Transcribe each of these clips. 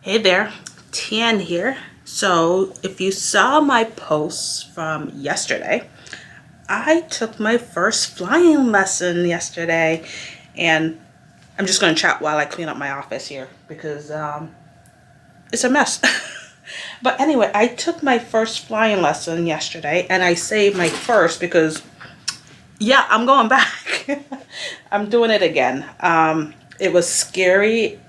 Hey there, Tian here. So if you saw my posts from yesterday, I took my first flying lesson yesterday, and I'm just going to chat while I clean up my office here because it's a mess. But anyway, I took my first flying lesson yesterday, and I say my first because yeah, I'm going back. I'm doing it again. It was scary.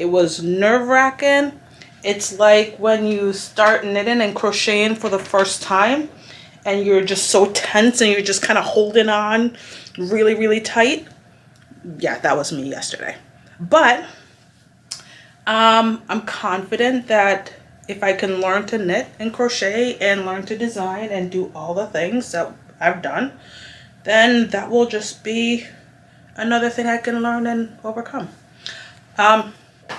It was nerve-wracking. It's like when you start knitting and crocheting for the first time and you're just so tense and you're just kind of holding on really, really tight. Yeah, that was me yesterday. But I'm confident that if I can learn to knit and crochet and learn to design and do all the things that I've done, then that will just be another thing I can learn and overcome.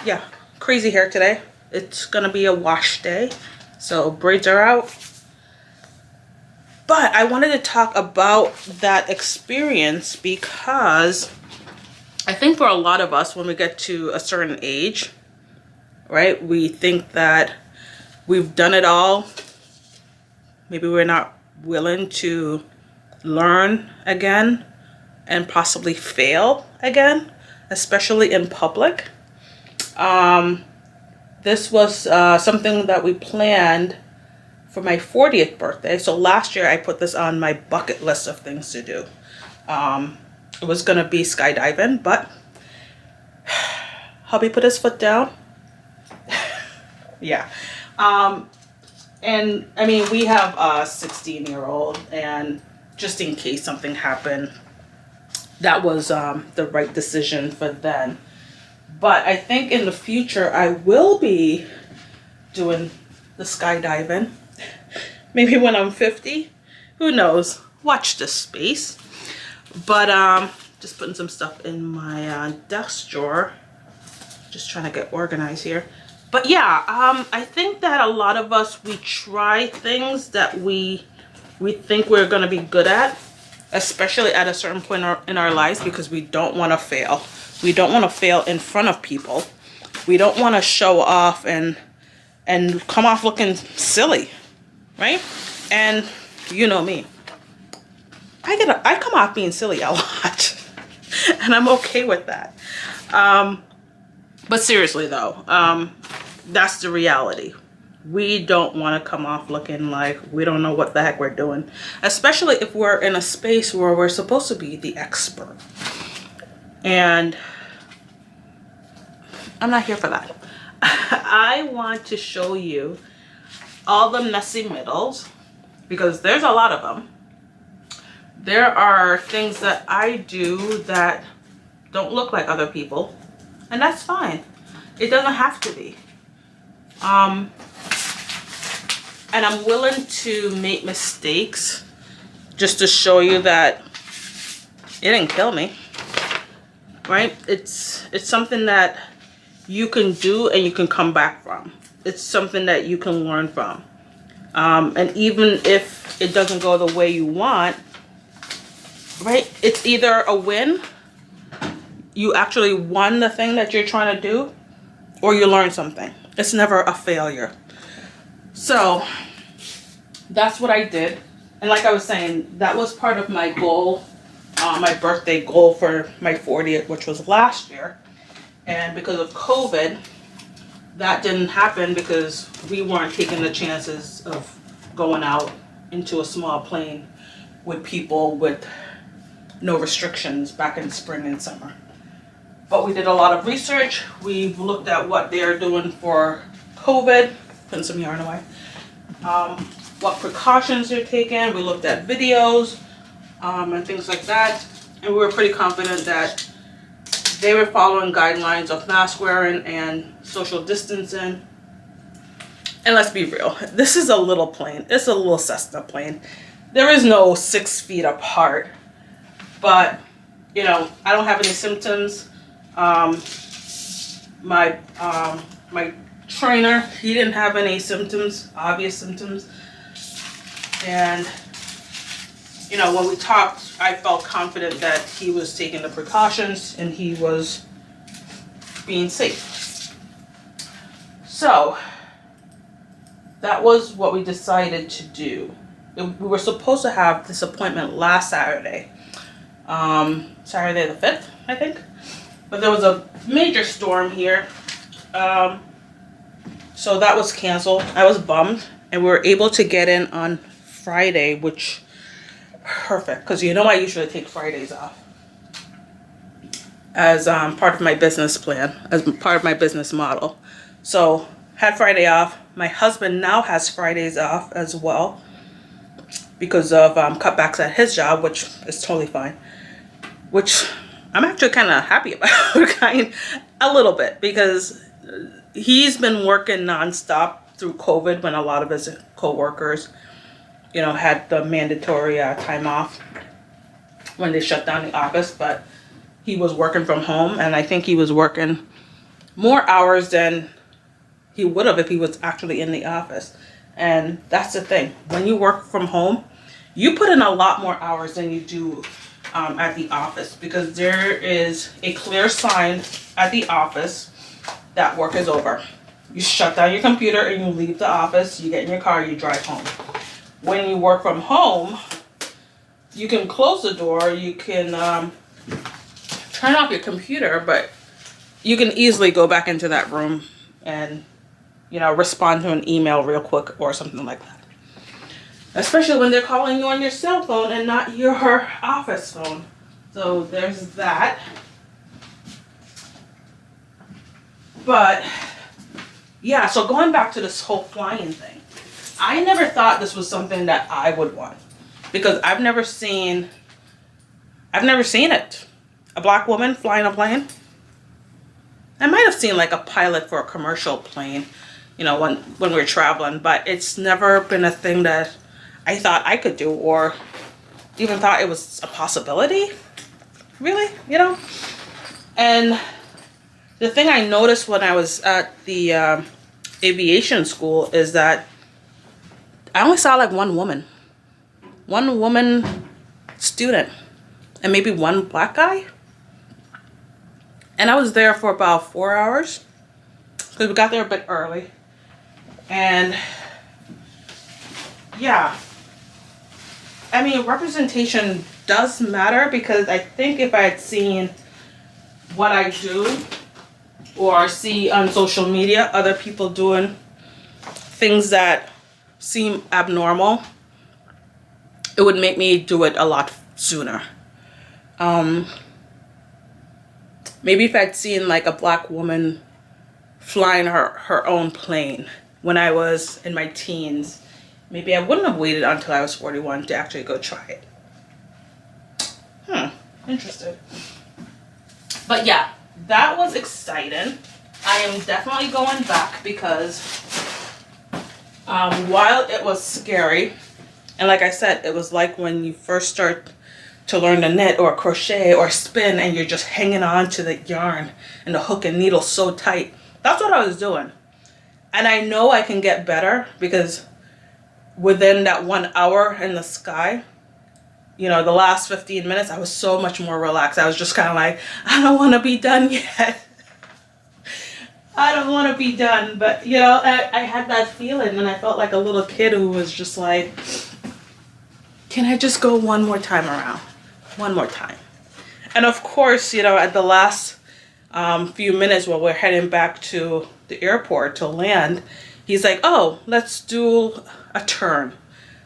Yeah, crazy hair today. It's gonna be a wash day, so braids are out. But I wanted to talk about that experience because I think for a lot of us, when we get to a certain age, right, we think that we've done it all. Maybe we're not willing to learn again and possibly fail again, especially in public. This was something that we planned for my 40th birthday. So last year I put this on my bucket list of things to do. It was gonna be skydiving, but hubby put his foot down. Yeah. And I mean, we have a 16-year-old, and just in case something happened, that was the right decision for then. But I think in the future I will be doing the skydiving. Maybe when I'm 50. Who knows? Watch this space. But just putting some stuff in my desk drawer. Just trying to get organized here. But yeah, I think that a lot of us, we try things that we think we're going to be good at, especially at a certain point in our lives, because we don't want to fail. We don't want to fail in front of people. We don't want to show off and come off looking silly, right? And you know me. I come off being silly a lot. And I'm okay with that. But seriously though, that's the reality. We don't want to come off looking like we don't know what the heck we're doing, especially if we're in a space where we're supposed to be the expert. And I'm not here for that. I want to show you all the messy middles, because there's a lot of them. There are things that I do that don't look like other people, and that's fine. It doesn't have to be. And I'm willing to make mistakes just to show you that it didn't kill me, right? It's something that you can do and you can come back from. It's something that you can learn from. And even if it doesn't go the way you want, right? It's either a win, you actually won the thing that you're trying to do, or you learn something. It's never a failure. So that's what I did. And like I was saying, that was part of my goal, my birthday goal for my 40th, which was last year. And because of COVID, that didn't happen because we weren't taking the chances of going out into a small plane with people with no restrictions back in spring and summer. But we did a lot of research. We looked at what they're doing for COVID, putting some yarn away, what precautions they're taking. We looked at videos and things like that. And we were pretty confident that they were following guidelines of mask wearing and social distancing. And let's be real, this is a little plane. It's a little Cessna plane. There is no 6 feet apart. But, you know, I don't have any symptoms. My trainer, he didn't have any symptoms, obvious symptoms. And, you know, when we talked, I felt confident that he was taking the precautions and he was being safe. So that was what we decided to do. We were supposed to have this appointment last Saturday. Saturday the 5th, I think. But there was a major storm here. So that was canceled. I was bummed. And we were able to get in on Friday, which perfect. Because you know I usually take Fridays off. As part of my business plan. As part of my business model. So had Friday off. My husband now has Fridays off as well. Because of cutbacks at his job, which is totally fine. Which I'm actually kind of happy about. A little bit. Because he's been working nonstop through COVID when a lot of his co-workers, you know, had the mandatory time off when they shut down the office. But he was working from home, and I think he was working more hours than he would have if he was actually in the office. And that's the thing. When you work from home, you put in a lot more hours than you do at the office, because there is a clear sign at the office that work is over. You shut down your computer and you leave the office, you get in your car, you drive home. When you work from home, you can close the door, you can turn off your computer, but you can easily go back into that room and, you know, respond to an email real quick or something like that. Especially when they're calling you on your cell phone and not your office phone. So there's that. But yeah, so going back to this whole flying thing, I never thought this was something that I would want, because I've never seen it. A black woman flying a plane. I might have seen like a pilot for a commercial plane, you know, when we were traveling, but it's never been a thing that I thought I could do, or even thought it was a possibility, really, you know. And the thing I noticed when I was at the aviation school is that I only saw like one woman student, and maybe one black guy. And I was there for about 4 hours, because we got there a bit early. And yeah, I mean, representation does matter, because I think if I had seen what I do or see on social media other people doing things that seem abnormal, it would make me do it a lot sooner. Maybe if I'd seen like a black woman flying her own plane when I was in my teens, maybe I wouldn't have waited until I was 41 to actually go try it. Interesting. But yeah, that was exciting. I am definitely going back, because while it was scary, and like I said, it was like when you first start to learn to knit or crochet or spin, and you're just hanging on to the yarn and the hook and needle so tight. That's what I was doing. And I know I can get better, because within that 1 hour in the sky, you know, the last 15 minutes, I was so much more relaxed. I was just kind of like, I don't want to be done yet. I don't want to be done. But, you know, I had that feeling, and I felt like a little kid who was just like, can I just go one more time around? One more time. And of course, you know, at the last few minutes while we're heading back to the airport to land, he's like, oh, let's do a turn.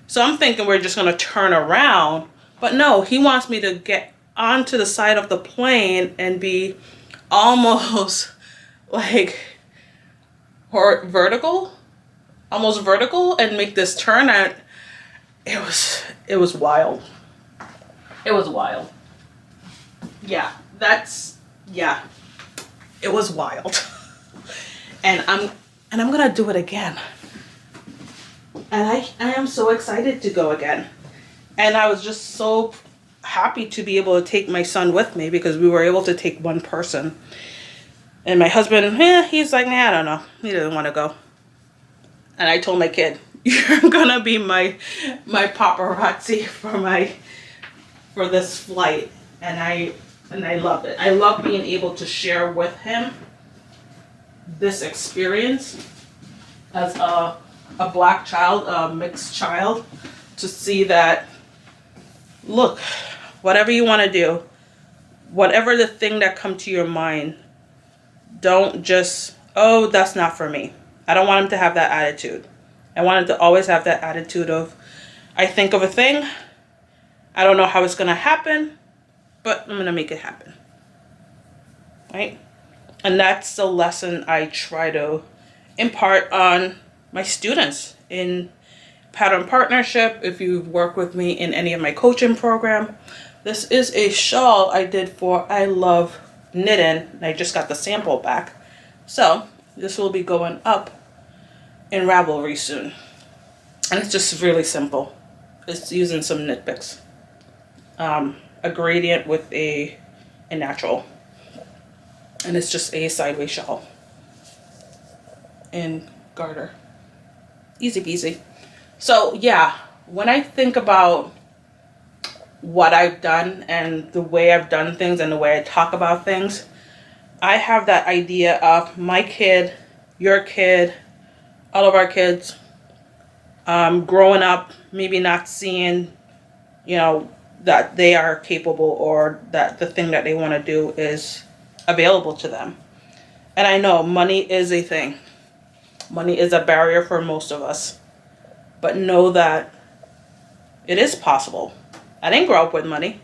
So I'm thinking we're just going to turn around. But no, he wants me to get onto the side of the plane and be almost like vertical, almost vertical, and make this turn. And it was wild. It was wild. Yeah, it was wild. And I'm gonna do it again. And I am so excited to go again. And I was just so happy to be able to take my son with me, because we were able to take one person. And my husband, he's like, nah, I don't know. He doesn't want to go. And I told my kid, you're gonna be my paparazzi for this flight. And I love it. I love being able to share with him this experience, as a black child, a mixed child, to see that, look, whatever you want to do, whatever the thing that come to your mind, don't just, oh, that's not for me. I don't want him to have that attitude. I want him to always have that attitude of, I think of a thing, I don't know how it's going to happen, but I'm going to make it happen. Right? And that's the lesson I try to impart on my students in Pattern Partnership. If you've worked with me in any of my coaching program, this is a shawl I did for I Love Knitting. And I just got the sample back. So this will be going up in Ravelry soon. And it's just really simple. It's using some knit picks. A gradient with a natural. And it's just a sideways shawl in garter. Easy peasy. So yeah, when I think about what I've done and the way I've done things and the way I talk about things, I have that idea of my kid, your kid, all of our kids growing up, maybe not seeing, you know, that they are capable or that the thing that they want to do is available to them. And I know money is a thing. Money is a barrier for most of us. But know that it is possible. I didn't grow up with money.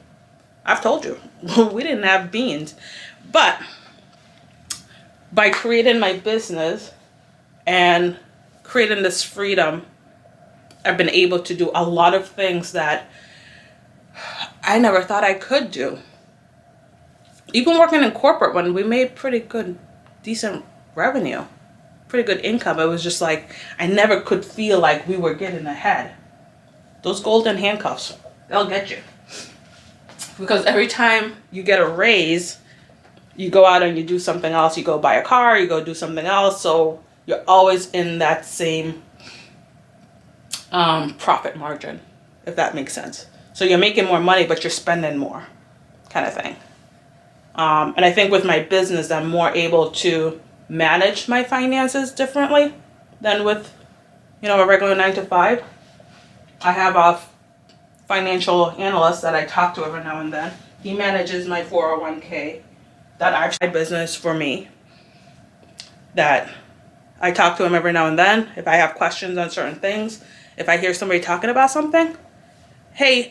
I've told you. We didn't have beans. But by creating my business and creating this freedom, I've been able to do a lot of things that I never thought I could do. Even working in corporate, when we made pretty good, decent revenue, pretty good income, it was just like, I never could feel like we were getting ahead. Those golden handcuffs, they'll get you. Because every time you get a raise, you go out and you do something else. You go buy a car, you go do something else. So you're always in that same profit margin, if that makes sense. So you're making more money, but you're spending more, kind of thing. And I think with my business, I'm more able to manage my finances differently than with, you know, a regular 9-to-5. I have a financial analyst that I talk to every now and then. He manages my 401k that I've my business for me. That I talk to him every now and then. If I have questions on certain things, if I hear somebody talking about something, hey,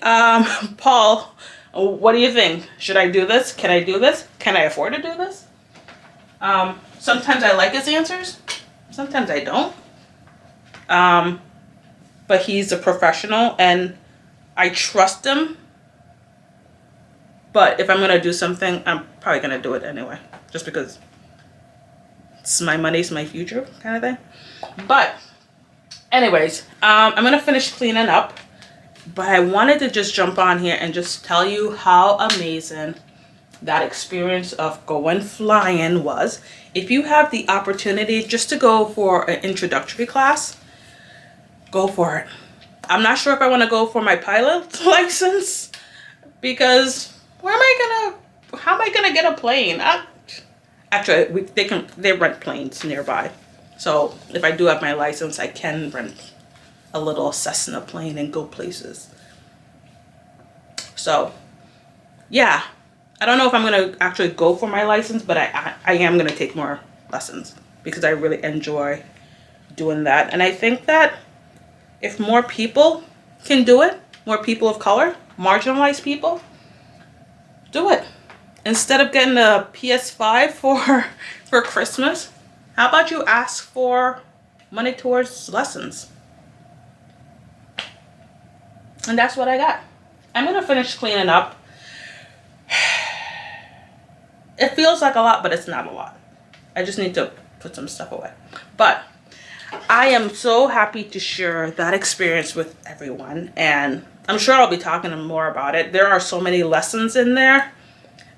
Paul, what do you think? Should I do this? Can I do this? Can I afford to do this? Sometimes I like his answers. Sometimes I don't. But he's a professional and I trust him. But if I'm going to do something, I'm probably going to do it anyway. Just because it's my money, it's my future kind of thing. But anyways, I'm going to finish cleaning up. But I wanted to just jump on here and just tell you how amazing that experience of going flying was. If you have the opportunity just to go for an introductory class, go for it. I'm not sure if I want to go for my pilot license because how am I gonna get a plane? Actually, they rent planes nearby. So if I do have my license, I can rent a little Cessna plane and go places. So yeah, I don't know if I'm gonna actually go for my license, but I am gonna take more lessons because I really enjoy doing that. And I think that if more people can do it, more people of color, marginalized people, do it. Instead of getting a PS5 for Christmas, how about you ask for money towards lessons? And that's what I got. I'm gonna finish cleaning up. It feels like a lot, but it's not a lot. I just need to put some stuff away. But I am so happy to share that experience with everyone. And I'm sure I'll be talking more about it. There are so many lessons in there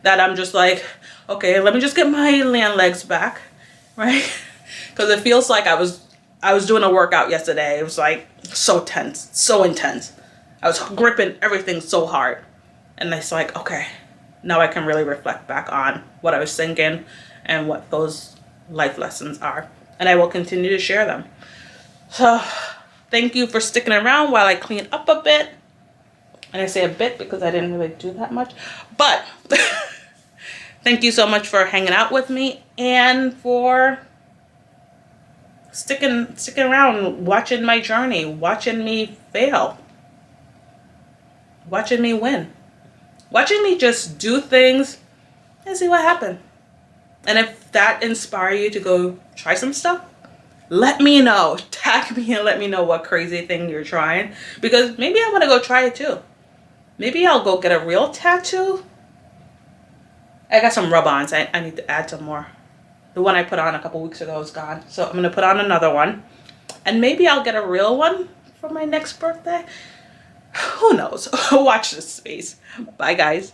that I'm just like, okay, let me just get my land legs back, right? Because it feels like I was doing a workout yesterday. It was like so tense, so intense. I was gripping everything so hard. And it's like, okay, now I can really reflect back on what I was thinking and what those life lessons are. And I will continue to share them. So thank you for sticking around while I clean up a bit. And I say a bit because I didn't really do that much. But thank you so much for hanging out with me and for sticking around, watching my journey, watching me fail, watching me win, watching me just do things and see what happens. And if that inspires you to go try some stuff, let me know. Tag me and let me know what crazy thing you're trying, because maybe I want to go try it too. Maybe I'll go get a real tattoo. I got some rub-ons. I need to add some more. The one I put on a couple weeks ago is gone. So I'm going to put on another one. And maybe I'll get a real one for my next birthday. Who knows? Watch this space. Bye, guys.